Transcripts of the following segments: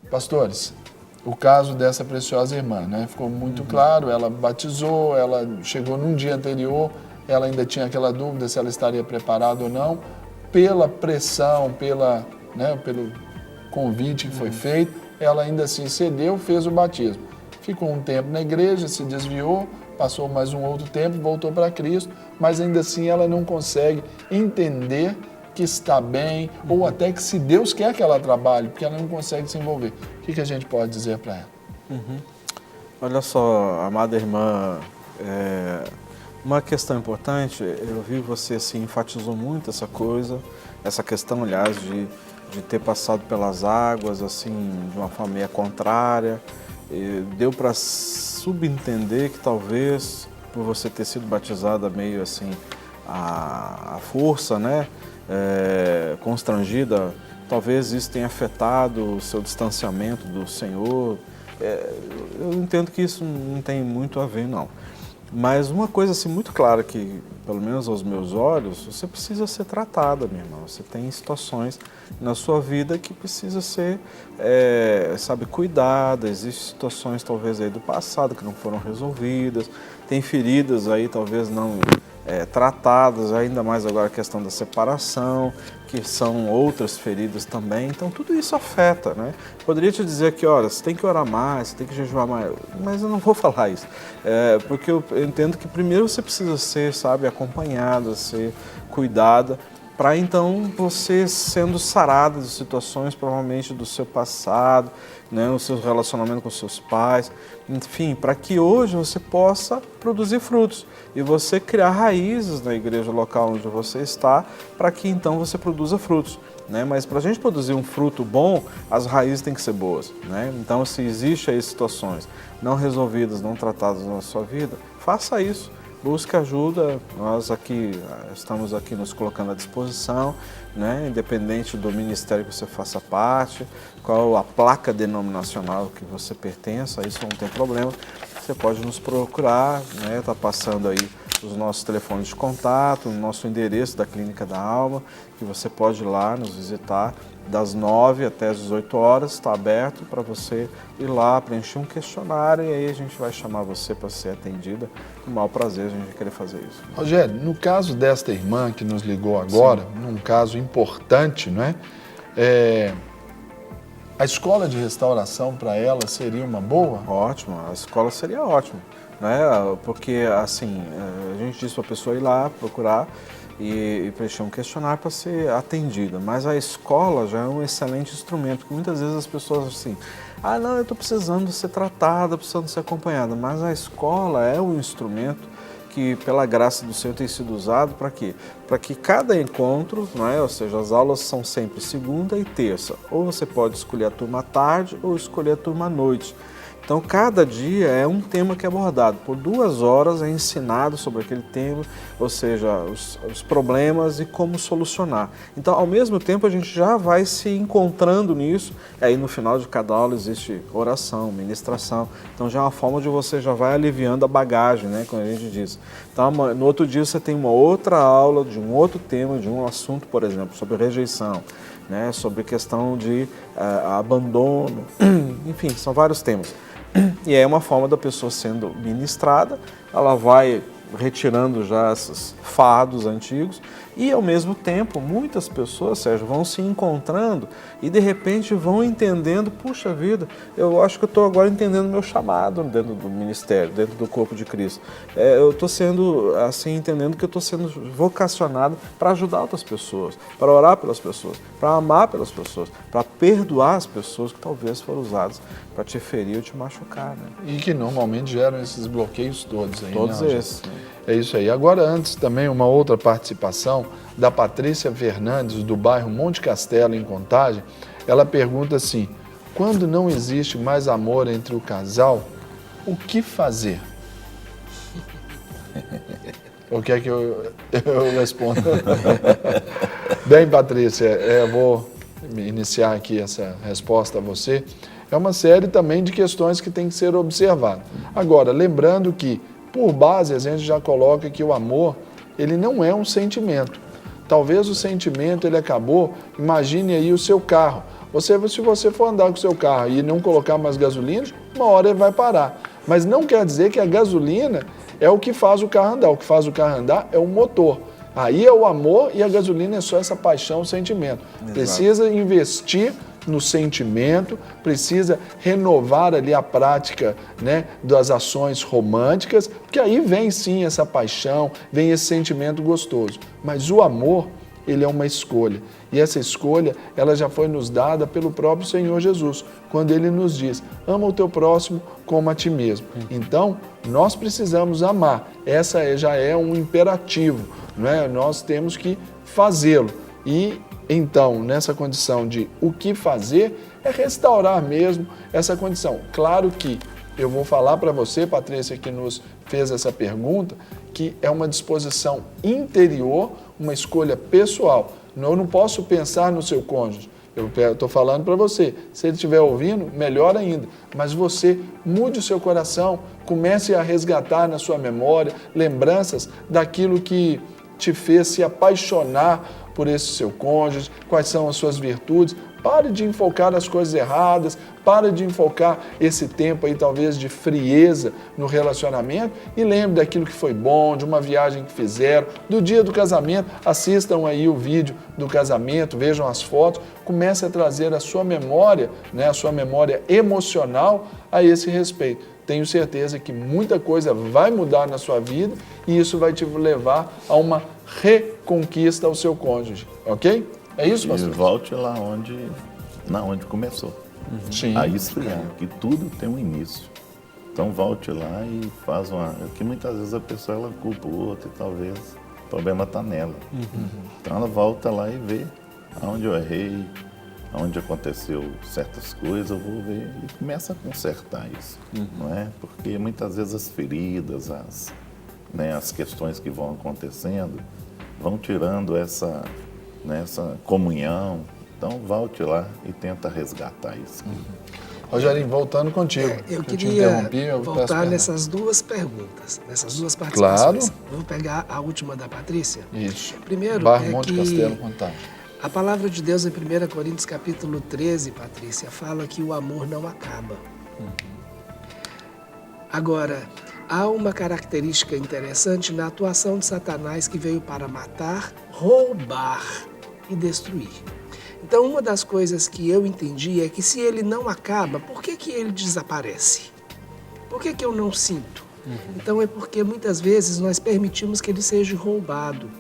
Pastores, o caso dessa preciosa irmã, né? Ficou muito claro, ela batizou, ela chegou num dia anterior, ela ainda tinha aquela dúvida se ela estaria preparada ou não, pela pressão, pelo convite que foi feito, ela ainda assim cedeu, fez o batismo. Ficou um tempo na igreja, se desviou, passou mais um outro tempo, voltou para Cristo, mas ainda assim ela não consegue entender que está bem, ou até que se Deus quer que ela trabalhe, porque ela não consegue se envolver. O que a gente pode dizer para ela? Olha só, amada irmã, uma questão importante, eu vi você assim, enfatizou muito essa questão, aliás, de ter passado pelas águas, assim, de uma forma meio contrária. Deu para subentender que talvez, por você ter sido batizada meio assim, a força, né, constrangida, talvez isso tenha afetado o seu distanciamento do Senhor. Eu entendo que isso não tem muito a ver, não. Mas uma coisa assim muito clara que, pelo menos aos meus olhos, você precisa ser tratada, minha irmã. Você tem situações na sua vida que precisa ser, cuidada. Existem situações talvez aí do passado que não foram resolvidas. Tem feridas aí talvez não tratadas, ainda mais agora a questão da separação, que são outras feridas também. Então tudo isso afeta, né? Poderia te dizer que, olha, você tem que orar mais, você tem que jejuar mais, mas eu não vou falar isso. Porque eu entendo que primeiro você precisa ser, acompanhada, ser cuidada, para então você sendo sarada de situações provavelmente do seu passado, né, o seu relacionamento com seus pais, enfim, para que hoje você possa produzir frutos e você criar raízes na igreja local onde você está, para que então você produza frutos. Né? Mas para a gente produzir um fruto bom, as raízes têm que ser boas. Né? Então, se existem aí situações não resolvidas, não tratadas na sua vida, faça isso. Busque ajuda, nós estamos aqui nos colocando à disposição, né? Independente do ministério que você faça parte, qual a placa denominacional que você pertença, isso não tem problema, você pode nos procurar, né? Tá passando aí os nossos telefones de contato, o nosso endereço da Clínica da Alma, que você pode ir lá nos visitar das 9 até as 18 horas, está aberto para você ir lá, preencher um questionário e aí a gente vai chamar você para ser atendida. Com o maior prazer a gente vai querer fazer isso. Rogério, no caso desta irmã que nos ligou agora, num caso importante, não é? A escola de restauração para ela seria uma boa? Ótimo, a escola seria ótima, né? Porque assim, a gente diz para a pessoa ir lá, procurar e preencher um questionário para ser atendida. Mas a escola já é um excelente instrumento, porque muitas vezes as pessoas assim, não, eu estou precisando ser tratada, precisando ser acompanhada. Mas a escola é um instrumento que, pela graça do Senhor, tem sido usado para quê? Para que cada encontro, não é? Ou seja, as aulas são sempre segunda e terça. Ou você pode escolher a turma à tarde ou escolher a turma à noite. Então, cada dia é um tema que é abordado. Por 2 horas é ensinado sobre aquele tema, ou seja, os problemas e como solucionar. Então, ao mesmo tempo, a gente já vai se encontrando nisso. Aí, no final de cada aula, existe oração, ministração. Então, já é uma forma de você já vai aliviando a bagagem, né, como a gente diz. Então, no outro dia, você tem uma outra aula de um outro tema, de um assunto, por exemplo, sobre rejeição, né, sobre questão de abandono. Enfim, são vários temas. E é uma forma da pessoa sendo ministrada, ela vai retirando já esses fardos antigos e, ao mesmo tempo, muitas pessoas, Sérgio, vão se encontrando e, de repente, vão entendendo, puxa vida, eu acho que eu estou agora entendendo o meu chamado dentro do ministério, dentro do corpo de Cristo. Eu estou sendo, assim, entendendo que eu estou sendo vocacionado para ajudar outras pessoas, para orar pelas pessoas, para amar pelas pessoas, para perdoar as pessoas que talvez foram usadas para te ferir ou te machucar. Né? E que normalmente geram esses bloqueios todos aí. Todos esses. É isso aí. Agora, antes também, uma outra participação da Patrícia Fernandes, do bairro Monte Castelo, em Contagem. Ela pergunta assim, quando não existe mais amor entre o casal, o que fazer? O que é que eu respondo? Bem, Patrícia, eu vou iniciar aqui essa resposta a você. É uma série também de questões que tem que ser observadas. Agora, lembrando que, por base, a gente já coloca que o amor, ele não é um sentimento. Talvez o sentimento, ele acabou, imagine aí o seu carro. Se você for andar com o seu carro e não colocar mais gasolina, uma hora ele vai parar. Mas não quer dizer que a gasolina é o que faz o carro andar. O que faz o carro andar é o motor. Aí é o amor e a gasolina é só essa paixão, o sentimento. Exato. Precisa investir no sentimento, precisa renovar ali a prática, né, das ações românticas, porque aí vem sim essa paixão, vem esse sentimento gostoso. Mas o amor, ele é uma escolha. E essa escolha, ela já foi nos dada pelo próprio Senhor Jesus, quando ele nos diz, ama o teu próximo como a ti mesmo. Então, nós precisamos amar. Essa já é um imperativo, não é? Nós temos que fazê-lo. E então, nessa condição de o que fazer, é restaurar mesmo essa condição. Claro que eu vou falar para você, Patrícia, que nos fez essa pergunta, que é uma disposição interior, uma escolha pessoal. Eu não posso pensar no seu cônjuge. Eu estou falando para você, se ele estiver ouvindo, melhor ainda. Mas você mude o seu coração, comece a resgatar na sua memória lembranças daquilo que te fez se apaixonar por esse seu cônjuge, quais são as suas virtudes. Pare de enfocar as coisas erradas, pare de enfocar esse tempo aí talvez de frieza no relacionamento e lembre daquilo que foi bom, de uma viagem que fizeram, do dia do casamento, assistam aí o vídeo do casamento, vejam as fotos, comece a trazer a sua memória, né, a sua memória emocional a esse respeito. Tenho certeza que muita coisa vai mudar na sua vida e isso vai te levar a uma reconquista ao seu cônjuge, ok? É isso, pastor? E volte lá onde começou. Sim. A esfriar, que tudo tem um início. Então volte lá e faz uma... Que muitas vezes a pessoa ela culpa o outro e talvez o problema está nela. Então ela volta lá e vê aonde eu errei, aonde aconteceu certas coisas, eu vou ver e começa a consertar isso, não é? Porque muitas vezes as feridas, as questões que vão acontecendo, vão tirando essa comunhão. Então volte lá e tenta resgatar isso. Rogerinho, voltando contigo. Eu queria voltar nessas duas perguntas, nessas duas participações. Claro. Vou pegar a última da Patrícia. Isso. Primeiro, Monte Castelo, Contagem. A palavra de Deus em 1 Coríntios capítulo 13, Patrícia, fala que o amor não acaba. Agora, há uma característica interessante na atuação de Satanás que veio para matar, roubar e destruir. Então, uma das coisas que eu entendi é que se ele não acaba, por que ele desaparece? Por que eu não sinto? Então, é porque muitas vezes nós permitimos que ele seja roubado.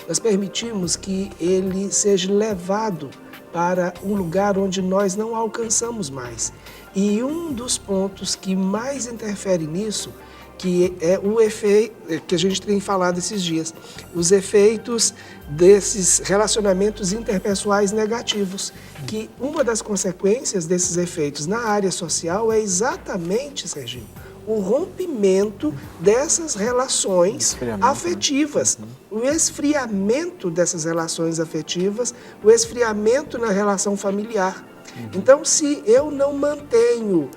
Nós permitimos que ele seja levado para um lugar onde nós não alcançamos mais. E um dos pontos que mais interfere nisso, que é o efeito que a gente tem falado esses dias, os efeitos desses relacionamentos interpessoais negativos, que uma das consequências desses efeitos na área social é exatamente, Serginho, o rompimento dessas relações afetivas, o esfriamento dessas relações afetivas, o esfriamento na relação familiar. Então, se eu não mantenho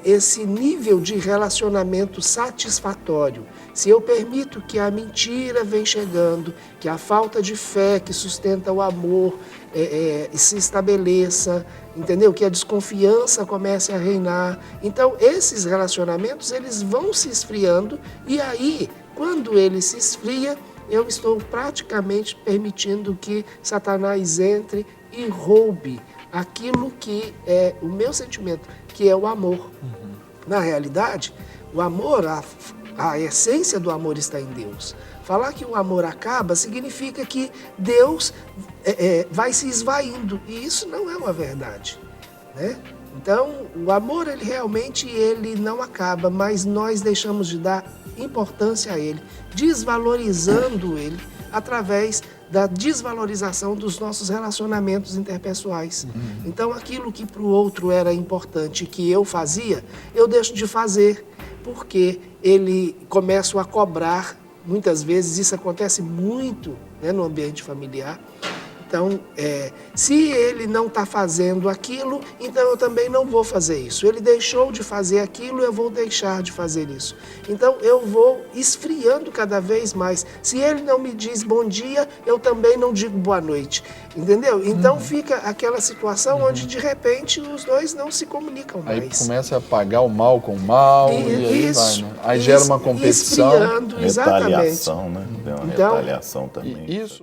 esse nível de relacionamento satisfatório, se eu permito que a mentira venha chegando, que a falta de fé que sustenta o amor se estabeleça, entendeu? Que a desconfiança comece a reinar. Então, esses relacionamentos, eles vão se esfriando e aí, quando ele se esfria, eu estou praticamente permitindo que Satanás entre e roube aquilo que é o meu sentimento, que é o amor. Na realidade, o amor, a essência do amor está em Deus. Falar que o amor acaba significa que Deus vai se esvaindo, e isso não é uma verdade, né? Então, o amor, ele realmente não acaba, mas nós deixamos de dar importância a ele, desvalorizando ele através da desvalorização dos nossos relacionamentos interpessoais. Então, aquilo que para o outro era importante que eu fazia, eu deixo de fazer, porque ele começa a cobrar. Muitas vezes isso acontece muito, né, no ambiente familiar. Então, se ele não está fazendo aquilo, então eu também não vou fazer isso. Ele deixou de fazer aquilo, eu vou deixar de fazer isso. Então, eu vou esfriando cada vez mais. Se ele não me diz bom dia, eu também não digo boa noite. Entendeu? Então, fica aquela situação onde, de repente, os dois não se comunicam mais. Aí começa a pagar o mal com o mal e aí vai, né? Aí gera uma competição. Esfriando, exatamente. Retaliação, né? Tem uma Então, retaliação também. Isso